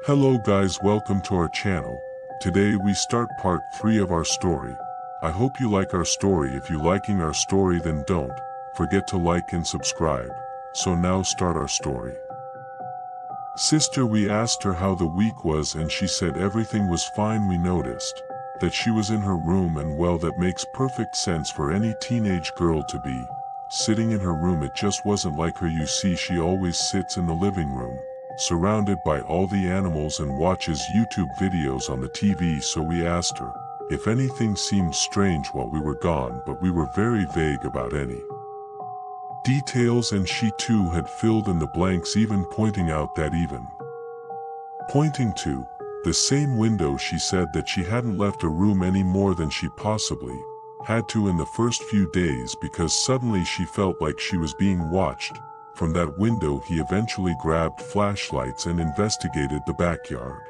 Hello guys, welcome to our channel. Today we start part 3 of our story. I hope you like our story. If you liking our story, then don't forget to like and subscribe. So now start our story. Sister, we asked her how the week was and she said everything was fine. We noticed that she was in her room, and well, that makes perfect sense for any teenage girl to be sitting in her room. It just wasn't like her. You see, she always sits in the living room, surrounded by all the animals, and watches YouTube videos on the TV. So we asked her if anything seemed strange while we were gone, but we were very vague about any details, and she too had filled in the blanks, even pointing out that pointing to the same window, she said that she hadn't left her room any more than she possibly had to in the first few days, because suddenly she felt like she was being watched from that window. He eventually grabbed flashlights and investigated the backyard.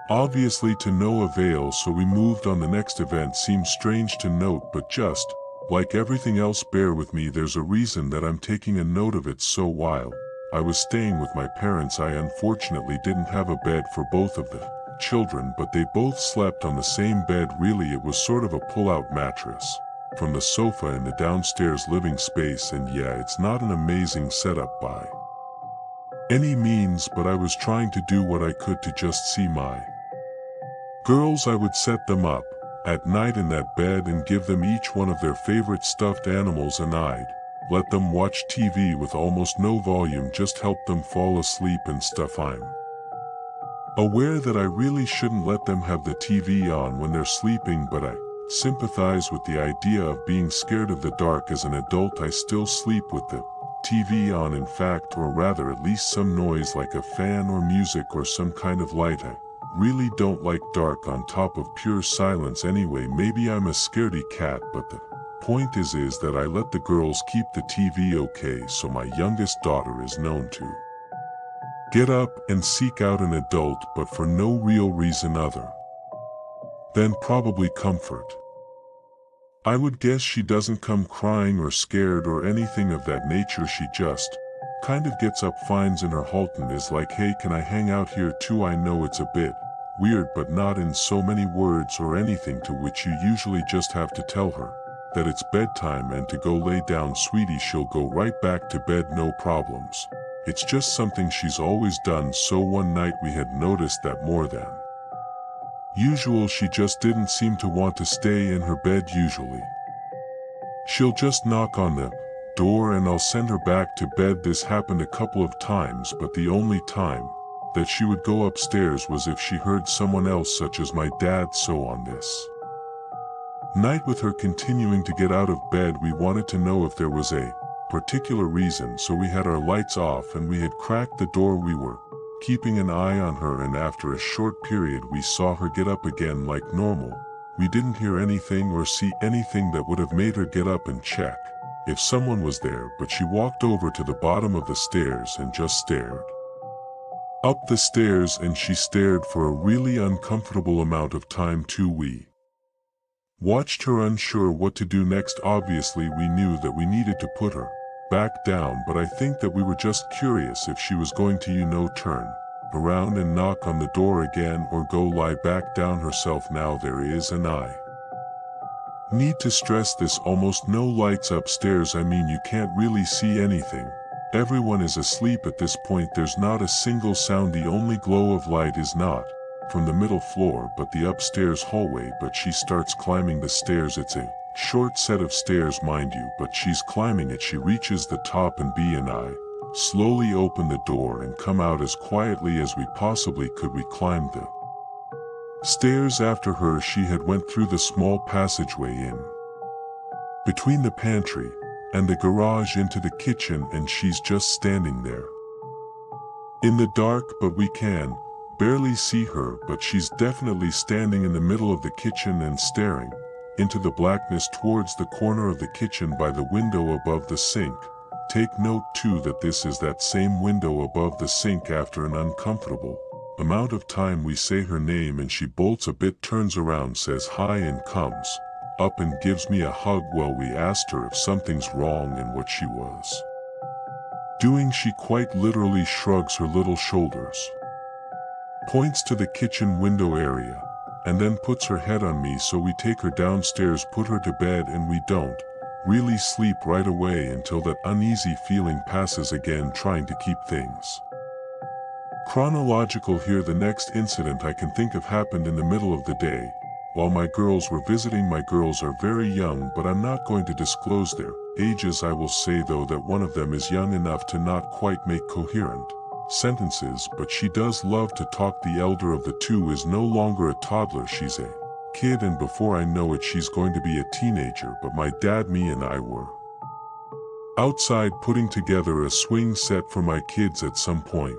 Obviously to no avail, so we moved on. The next event seems strange to note, but just like everything else, bear with me, there's a reason that I'm taking a note of it. So while I was staying with my parents, I unfortunately didn't have a bed for both of the children, but they both slept on the same bed. Really, it was sort of a pull-out mattress from the sofa in the downstairs living space, and yeah, it's not an amazing setup by any means, but I was trying to do what I could to just see my girls. I would set them up at night in that bed and give them each one of their favorite stuffed animals, and I'd let them watch TV with almost no volume, just help them fall asleep and stuff. I'm aware that I really shouldn't let them have the TV on when they're sleeping, but I sympathize with the idea of being scared of the dark. As an adult, I still sleep with the TV on, in fact, or rather at least some noise like a fan or music or some kind of light. I really don't like dark on top of pure silence anyway. Maybe I'm a scaredy cat, but the point is that I let the girls keep the TV, okay? So my youngest daughter is known to get up and seek out an adult, but for no real reason other than probably comfort. I would guess she doesn't come crying or scared or anything of that nature. She just kind of gets up, finds in her Halton, is like, hey, can I hang out here too? I know it's a bit weird, but not in so many words or anything, to which you usually just have to tell her that it's bedtime and to go lay down. Sweetie, she'll go right back to bed, no problems. It's just something she's always done. So one night we had noticed that more than usual, she just didn't seem to want to stay in her bed. Usually she'll just knock on the door and I'll send her back to bed. This happened a couple of times, but the only time that she would go upstairs was if she heard someone else, such as my dad. So on this night, with her continuing to get out of bed, we wanted to know if there was a particular reason, so we had our lights off and we had cracked the door. We were keeping an eye on her, and after a short period we saw her get up again like normal. We didn't hear anything or see anything that would have made her get up and check if someone was there, but she walked over to the bottom of the stairs and just stared up the stairs, and she stared for a really uncomfortable amount of time too. We watched her, unsure what to do next. Obviously we knew that we needed to put her back down, but I think that we were just curious if she was going to, turn around and knock on the door again or go lie back down herself. Now there is, and I need to stress this, almost no lights upstairs. I mean, you can't really see anything. Everyone is asleep at this point. There's not a single sound. The only glow of light is not from the middle floor, but the upstairs hallway. But she starts climbing the stairs. It's a short set of stairs, mind you, but she's climbing it. She reaches the top, and B and I slowly open the door and come out as quietly as we possibly could. We climbed the stairs after her. She had went through the small passageway in between the pantry and the garage into the kitchen, and she's just standing there in the dark, but we can barely see her. But she's definitely standing in the middle of the kitchen and staring into the blackness towards the corner of the kitchen by the window above the sink. Take note too that this is that same window above the sink. After an uncomfortable amount of time we say her name, and she bolts a bit, turns around, says hi, and comes up and gives me a hug. Well, we asked her if something's wrong and what she was doing. She quite literally shrugs her little shoulders. points to the kitchen window area, and then puts her head on me, so we take her downstairs, put her to bed, and we don't really sleep right away until that uneasy feeling passes again, trying to keep things chronological here. The next incident I can think of happened in the middle of the day, while my girls were visiting. My girls are very young, but I'm not going to disclose their ages. I will say though that one of them is young enough to not quite make coherent sentences, but she does love to talk. The elder of the two is no longer a toddler, she's a kid, and before I know it she's going to be a teenager. But my dad, me and I were outside putting together a swing set for my kids at some point,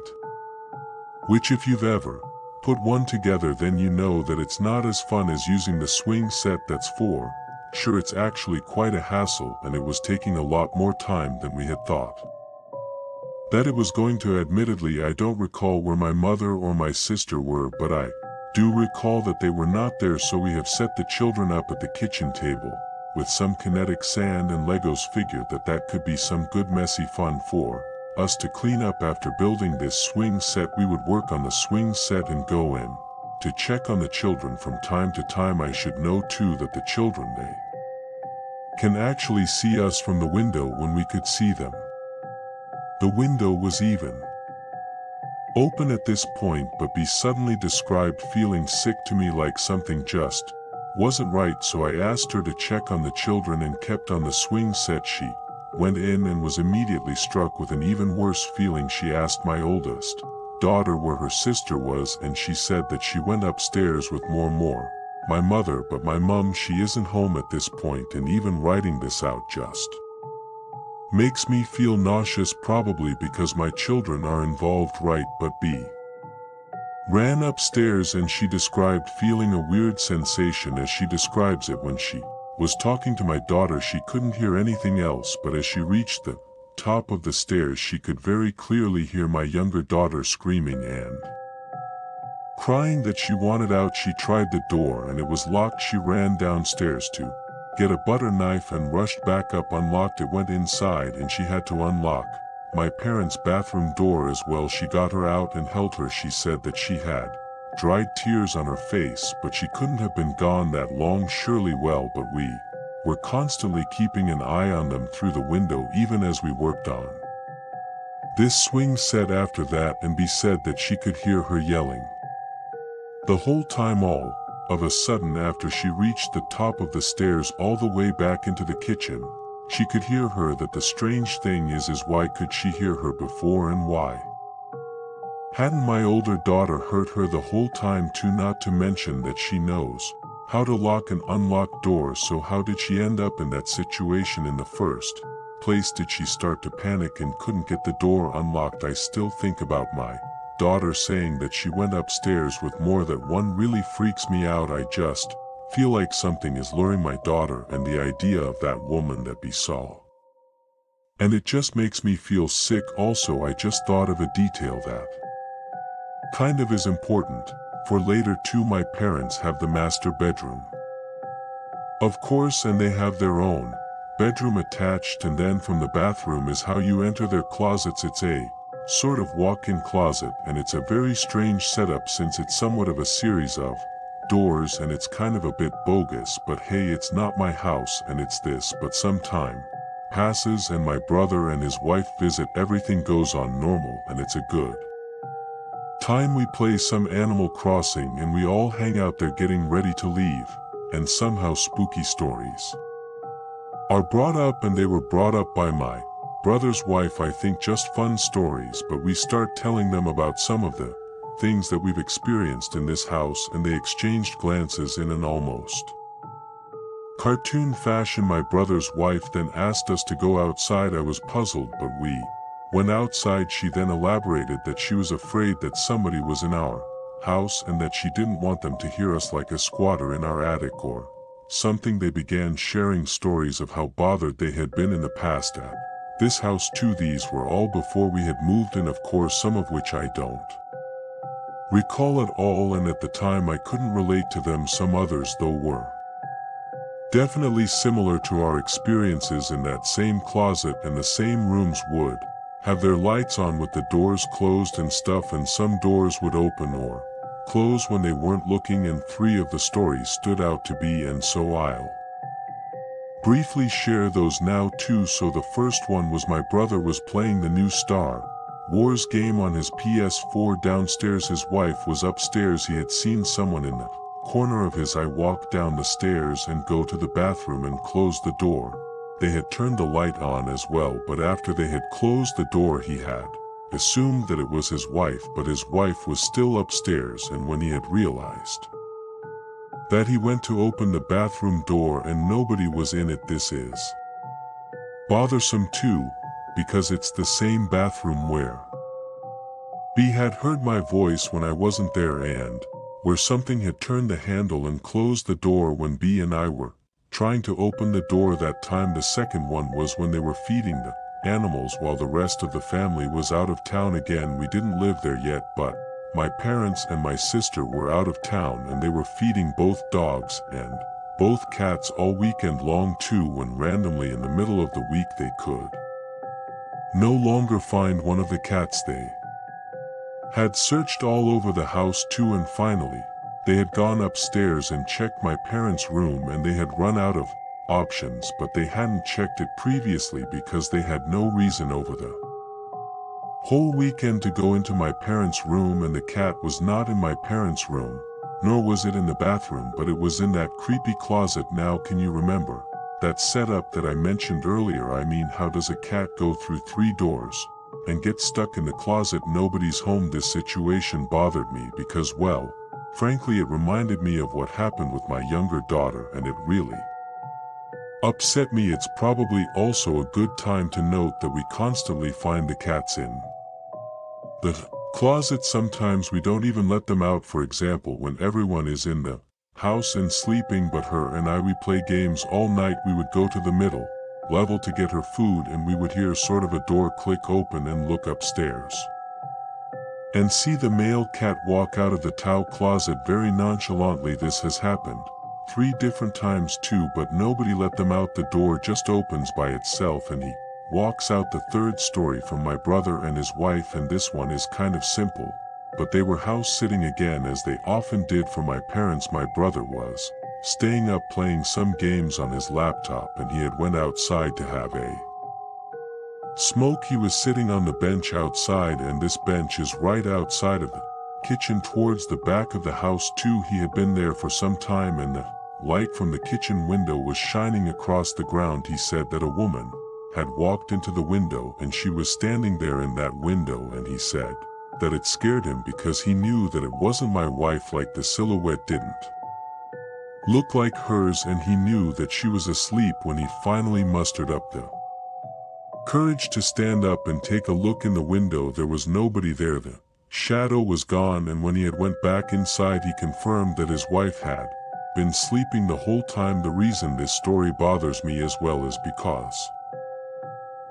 which if you've ever put one together, then you know that it's not as fun as using the swing set. That's for sure. It's actually quite a hassle, and it was taking a lot more time than we had thought that it was going to. Admittedly, I don't recall where my mother or my sister were, but I do recall that they were not there. So we have set the children up at the kitchen table with some kinetic sand and Legos. Figured that that could be some good messy fun for us to clean up. After building this swing set, we would work on the swing set and go in to check on the children from time to time. I should know too that the children, they can actually see us from the window when we could see them. The window was even open at this point, but B suddenly described feeling sick to me, like something just wasn't right. So I asked her to check on the children and kept on the swing set. She went in and was immediately struck with an even worse feeling. She asked my oldest daughter where her sister was, and she said that she went upstairs with more my mother, but my mum, she isn't home at this point, and even writing this out just makes me feel nauseous, probably because my children are involved, right? But B ran upstairs and she described feeling a weird sensation, as she describes it. When she was talking to my daughter, she couldn't hear anything else, but as she reached the top of the stairs, she could very clearly hear my younger daughter screaming and crying that she wanted out. She tried the door and it was locked. She ran downstairs to get a butter knife and rushed back up, unlocked it, went inside, and she had to unlock my parents' bathroom door as well. She got her out and held her. She said that she had dried tears on her face, but she couldn't have been gone that long, surely. Well, but we were constantly keeping an eye on them through the window, even as we worked on this swing set. After that, and B said that she could hear her yelling the whole time. All of a sudden, after she reached the top of the stairs all the way back into the kitchen, she could hear her. That the strange thing is why could she hear her before, and why hadn't my older daughter heard her the whole time too? Not to mention that she knows how to lock and unlock doors, so how did she end up in that situation in the first place? Did she start to panic and couldn't get the door unlocked? I still think about my daughter saying that she went upstairs with more. That one really freaks me out. I just feel like something is luring my daughter, and the idea of that woman that we saw, and it just makes me feel sick. Also, I just thought of a detail that kind of is important for later too. My parents have the master bedroom, of course, and they have their own bedroom attached, and then from the bathroom is how you enter their closets. It's a sort of walk-in closet, and it's a very strange setup since it's somewhat of a series of doors, and it's kind of a bit bogus. But hey, it's not my house and it's this. But some time passes and my brother and his wife visit. Everything goes on normal and it's a good time. We play some Animal Crossing and we all hang out there getting ready to leave, and somehow spooky stories are brought up, and they were brought up by my brother's wife. I think just fun stories, but we start telling them about some of the things that we've experienced in this house, and they exchanged glances in an almost cartoon fashion. My brother's wife then asked us to go outside. I was puzzled, but we went outside. She then elaborated that she was afraid that somebody was in our house and that she didn't want them to hear us, like a squatter in our attic or something. They began sharing stories of how bothered they had been in the past at this house too. These were all before we had moved in, of course, some of which I don't recall at all, and at the time I couldn't relate to them. Some others, though, were definitely similar to our experiences in that same closet, and the same rooms would have their lights on with the doors closed and stuff, and some doors would open or close when they weren't looking, and 3 of the stories stood out to be, and so I'll briefly share those now too. So the first one was my brother was playing the new Star Wars game on his PS4 downstairs. His wife was upstairs. He had seen someone in the corner of his eye. Walk down the stairs and go to the bathroom and close the door. They had turned the light on as well, but after they had closed the door he had assumed that it was his wife, but his wife was still upstairs, and when he had realized that, he went to open the bathroom door and nobody was in it. This is bothersome too, because it's the same bathroom where B had heard my voice when I wasn't there, and where something had turned the handle and closed the door when B and I were trying to open the door that time. The second one was when they were feeding the animals while the rest of the family was out of town. Again, we didn't live there yet, but my parents and my sister were out of town and they were feeding both dogs and both cats all weekend long too, when randomly in the middle of the week they could no longer find one of the cats. They had searched all over the house too, and finally they had gone upstairs and checked my parents' room, and they had run out of options, but they hadn't checked it previously because they had no reason over the whole weekend to go into my parents' room, and the cat was not in my parents' room, nor was it in the bathroom, but it was in that creepy closet. Now can you remember that setup that I mentioned earlier? I mean, how does a cat go through 3 doors and get stuck in the closet? Nobody's home. This situation bothered me because, well, frankly, it reminded me of what happened with my younger daughter, and it really upset me. It's probably also a good time to note that we constantly find the cats in the closet. Sometimes we don't even let them out. For example, when everyone is in the house and sleeping but her and I, we play games all night. We would go to the middle level to get her food, and we would hear sort of a door click open and look upstairs and see the male cat walk out of the towel closet very nonchalantly. This has happened 3 different times too, but nobody let them out. The door just opens by itself and he walks out. The third story from my brother and his wife, and this one is kind of simple, but they were house sitting again, as they often did for my parents. My brother was staying up playing some games on his laptop, and he had went outside to have a smoke. He was sitting on the bench outside, and this bench is right outside of the kitchen towards the back of the house too. He had been there for some time, and the light from the kitchen window was shining across the ground. He said that a woman had walked into the window and she was standing there in that window, and he said that it scared him because he knew that it wasn't my wife. Like, the silhouette didn't look like hers, and he knew that she was asleep. When he finally mustered up the courage to stand up and take a look in the window, there was nobody there. The shadow was gone, and when he had went back inside, he confirmed that his wife had been sleeping the whole time. The reason this story bothers me as well is because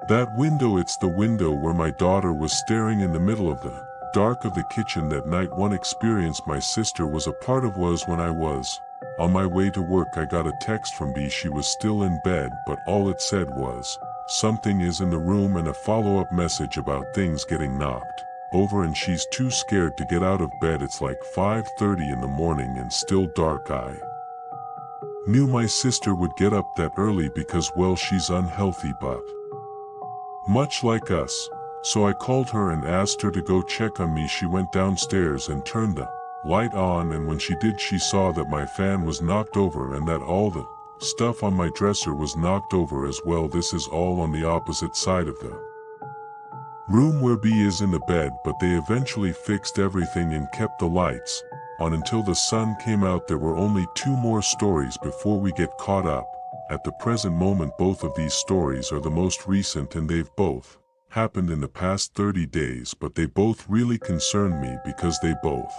that window, it's the window where my daughter was staring in the middle of the dark of the kitchen that night. One experience my sister was a part of was when I was on my way to work. I got a text from B. She was still in bed, but all it said was, "Something is in the room," and a follow-up message about things getting knocked over, and she's too scared to get out of bed. It's like 5:30 in the morning and still dark. I knew my sister would get up that early because, well, she's unhealthy, but much like us. So I called her and asked her to go check on me. She went downstairs and turned the light on, and when she did, she saw that my fan was knocked over and that all the stuff on my dresser was knocked over as well. This is all on the opposite side of the room where B is in the bed, but they eventually fixed everything and kept the lights on until the sun came out. There were only 2 more stories before we get caught up. At the present moment, both of these stories are the most recent, and they've both happened in the past 30 days, but they both really concern me because they both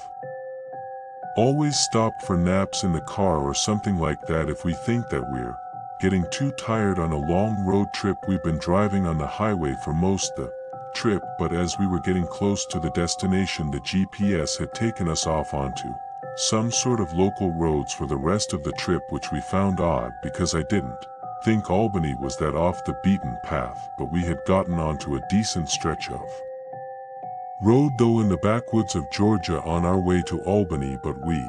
always stopped for naps in the car or something like that. If we think that we're getting too tired on a long road trip, we've been driving on the highway for most of the trip, but as we were getting close to the destination, the GPS had taken us off onto some sort of local roads for the rest of the trip, which we found odd because I didn't think Albany was that off the beaten path, but we had gotten onto a decent stretch of Rode though in the backwoods of Georgia on our way to Albany, but we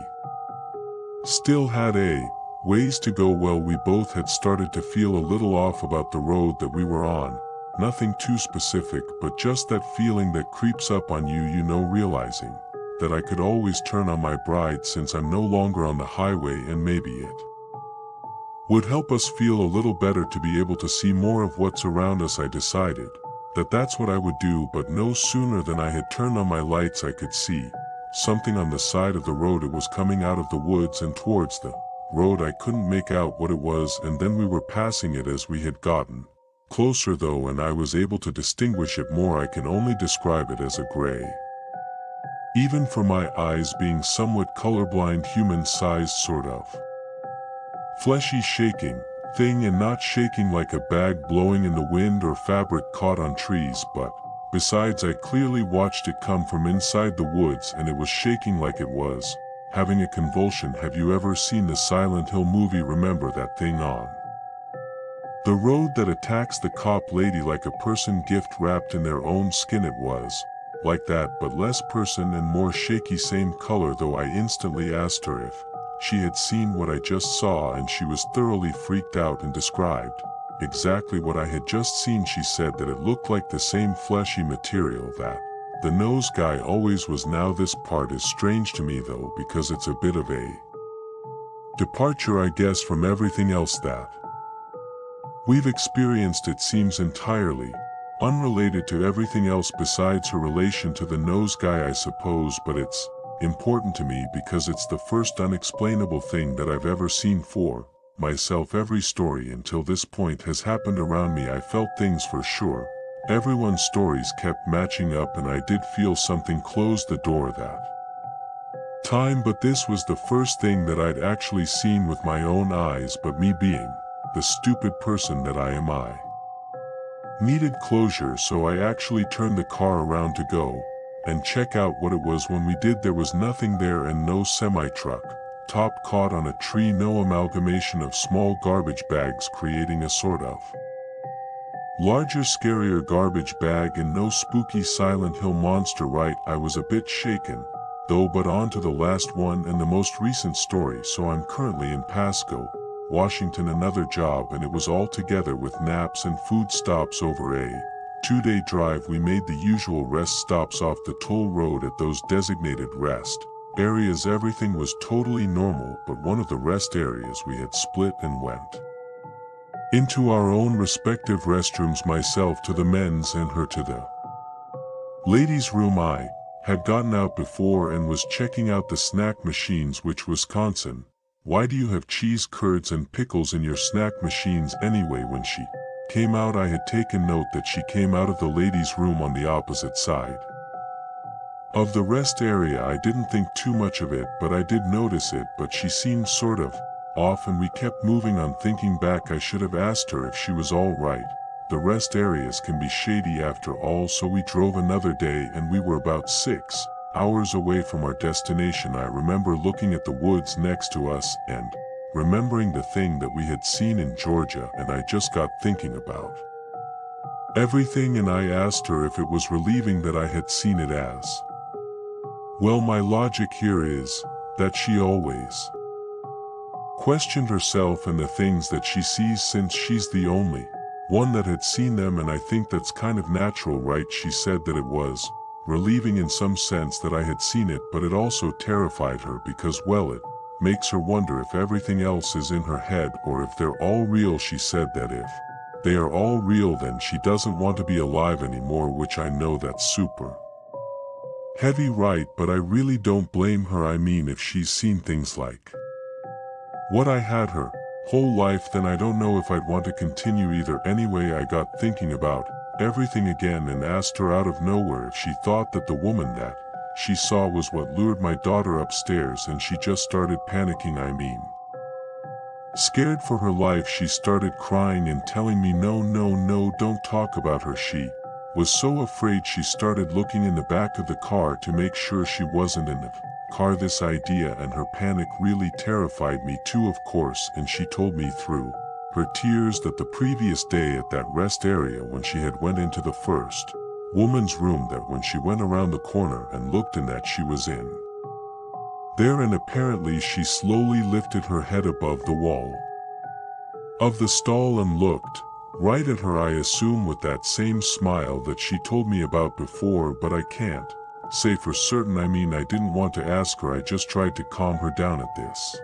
still had a ways to go. Well, we both had started to feel a little off about the road that we were on. Nothing too specific, but just that feeling that creeps up on you, realizing that I could always turn on my bride since I'm no longer on the highway, and maybe it would help us feel a little better to be able to see more of what's around us. I decided that that's what I would do, but no sooner than I had turned on my lights I could see something on the side of the road. It was coming out of the woods and towards the road. I couldn't make out what it was, and then we were passing it as we had gotten closer though, and I was able to distinguish it more. I can only describe it as a gray, even for my eyes being somewhat colorblind, human-sized sort of fleshy shaking thing, and not shaking like a bag blowing in the wind or fabric caught on trees, but besides I clearly watched it come from inside the woods, and it was shaking like it was having a convulsion. Have you ever seen the Silent Hill movie? Remember that thing on the road that attacks the cop lady like a person gift wrapped in their own skin? It was like that, but less person and more shaky, same color though. I instantly asked her if she had seen what I just saw, and she was thoroughly freaked out and described exactly what I had just seen. She said that it looked like the same fleshy material that the nose guy always was. Now this part is strange to me though, because it's a bit of a departure, I guess, from everything else that we've experienced. It seems entirely unrelated to everything else besides her relation to the nose guy, I suppose, but it's important to me because it's the first unexplainable thing that I've ever seen for myself. Every story until this point has happened around me. I felt things for sure. Everyone's stories kept matching up, and I did feel something close the door that time, but this was the first thing that I'd actually seen with my own eyes. But me being the stupid person that I am, I needed closure, so I actually turned the car around to go and check out what it was. When we did, there was nothing there, and no semi-truck top caught on a tree, no amalgamation of small garbage bags creating a sort of larger, scarier garbage bag, and no spooky Silent Hill monster. Right, I was a bit shaken though, but on to the last one and the most recent story. So I'm currently in Pasco, Washington, another job, and it was all together with naps and food stops over a 2-day drive. We made the usual rest stops off the toll road at those designated rest areas. Everything was totally normal, but one of the rest areas we had split and went into our own respective restrooms, myself to the men's and her to the ladies' room. I had gotten out before and was checking out the snack machines. Which Wisconsin? Why do you have cheese curds and pickles in your snack machines anyway? When she came out, I had taken note that she came out of the ladies' room on the opposite side of the rest area. I didn't think too much of it, but I did notice it. But she seemed sort of off, and we kept moving on. Thinking back, I should have asked her if she was all right. The rest areas can be shady after all. So we drove another day, and we were about 6 hours away from our destination. I remember looking at the woods next to us and remembering the thing that we had seen in Georgia, and I just got thinking about everything, and I asked her if it was relieving that I had seen it as well. My logic here is that she always questioned herself and the things that she sees, since she's the only one that had seen them, and I think that's kind of natural, right? She said that it was relieving in some sense that I had seen it, but it also terrified her because, well, it makes her wonder if everything else is in her head or if they're all real. She said that if they are all real, then she doesn't want to be alive anymore, which I know that's super heavy, right? But I really don't blame her. I mean, if she's seen things like what I had her whole life, then I don't know if I'd want to continue either. Anyway, I got thinking about everything again and asked her out of nowhere if she thought that the woman that she saw was what lured my daughter upstairs, and she just started panicking. I mean, scared for her life. She started crying and telling me, no, no, no, don't talk about her. She was so afraid. She started looking in the back of the car to make sure she wasn't in the car. This idea and her panic really terrified me too, of course, and she told me through her tears that the previous day at that rest area, when she had went into the first woman's room that when she went around the corner and looked in that she was in there, and apparently she slowly lifted her head above the wall of the stall and looked right at her, I assume with that same smile that she told me about before, but I can't say for certain. I mean, I didn't want to ask her, I just tried to calm her down at this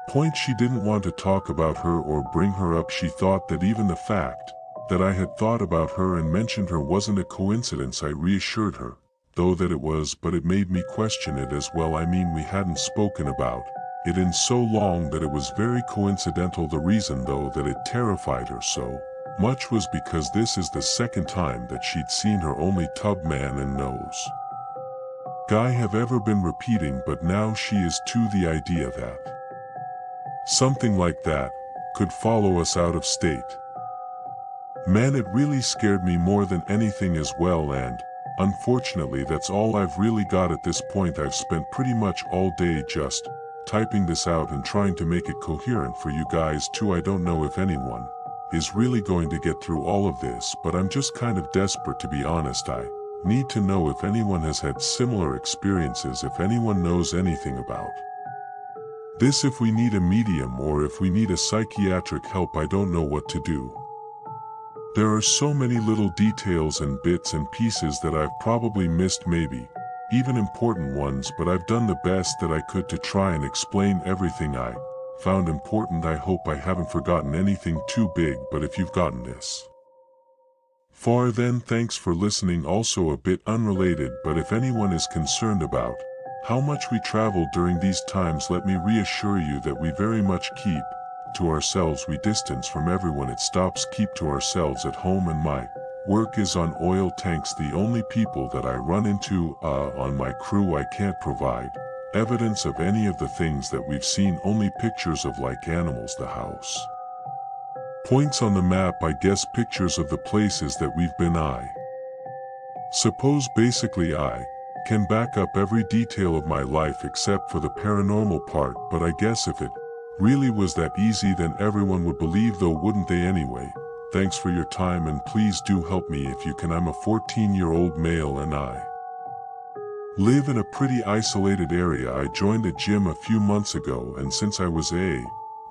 point. She didn't want to talk about her or bring her up. She thought that even the fact that I had thought about her and mentioned her wasn't a coincidence. I reassured her, though, that it was, but it made me question it as well. I mean, we hadn't spoken about it in so long that it was very coincidental. The reason, though, that it terrified her so much was because this is the second time that she'd seen her only tub man and nose guy have ever been repeating, but now she is to the idea that something like that could follow us out of state. Man, it really scared me more than anything as well, and unfortunately that's all I've really got at this point. I've spent pretty much all day just typing this out and trying to make it coherent for you guys too. I don't know if anyone is really going to get through all of this, but I'm just kind of desperate, to be honest. I need to know if anyone has had similar experiences, if anyone knows anything about this, if we need a medium or if we need a psychiatric help. I don't know what to do. There are so many little details and bits and pieces that I've probably missed, maybe even important ones, but I've done the best that I could to try and explain everything I found important. I hope I haven't forgotten anything too big, but if you've gotten this far, then thanks for listening. Also a bit unrelated, but if anyone is concerned about how much we travel during these times, let me reassure you that we very much keep to ourselves. We distance from everyone. It stops, keep to ourselves at home, and my work is on oil tanks. The only people that I run into on my crew, I can't provide evidence of any of the things that we've seen, only pictures of like animals, the house points on the map, I guess pictures of the places that we've been. I suppose basically I can back up every detail of my life except for the paranormal part, but I guess if it really was that easy then everyone would believe, though, wouldn't they? Anyway, thanks for your time, and please do help me if you can. I'm a 14-year-old male and I live in a pretty isolated area. I joined a gym a few months ago, and since I was a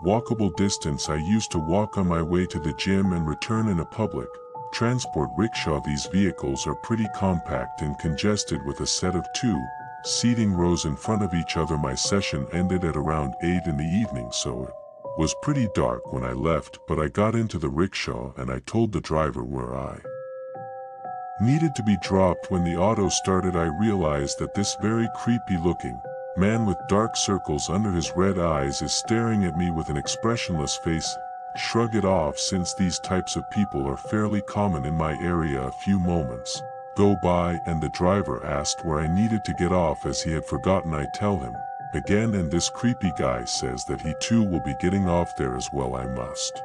walkable distance, I used to walk on my way to the gym and return in a public transport rickshaw. These vehicles are pretty compact and congested with a set of 2 seating rows in front of each other. My session ended at around 8 in the evening, so it was pretty dark when I left, but I got into the rickshaw and I told the driver where I needed to be dropped. When the auto started, I realized that this very creepy looking man with dark circles under his red eyes is staring at me with an expressionless face. Shrug it off, since these types of people are fairly common in my area. A few moments go by and the driver asked where I needed to get off, as he had forgotten. I tell him again, and this creepy guy says that he too will be getting off there as well. I must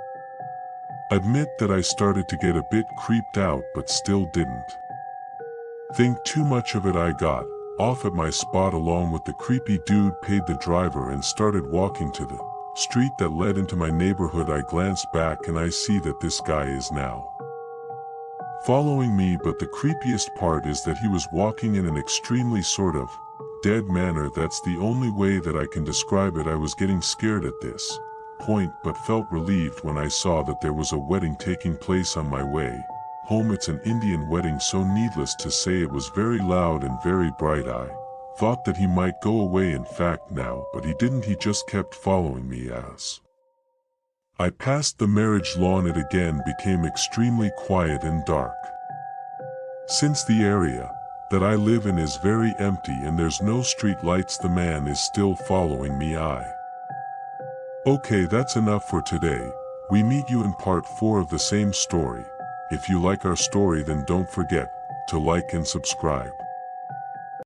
admit that I started to get a bit creeped out, but still didn't think too much of it. I got off at my spot along with the creepy dude, paid the driver, and started walking to the street that led into my neighborhood. I glanced back and I see that this guy is now following me, but the creepiest part is that he was walking in an extremely sort of dead manner. That's the only way that I can describe it. I was getting scared at this point, but felt relieved when I saw that there was a wedding taking place on my way home. It's an Indian wedding, so needless to say it was very loud and very bright. I thought that he might go away, in fact, now, but he didn't. He just kept following me. As I passed the marriage lawn, it again became extremely quiet and dark. Since the area that I live in is very empty and there's no street lights, the man is still following me. Okay, that's enough for today. We meet you in part 4 of the same story. If you like our story, then don't forget to like and subscribe.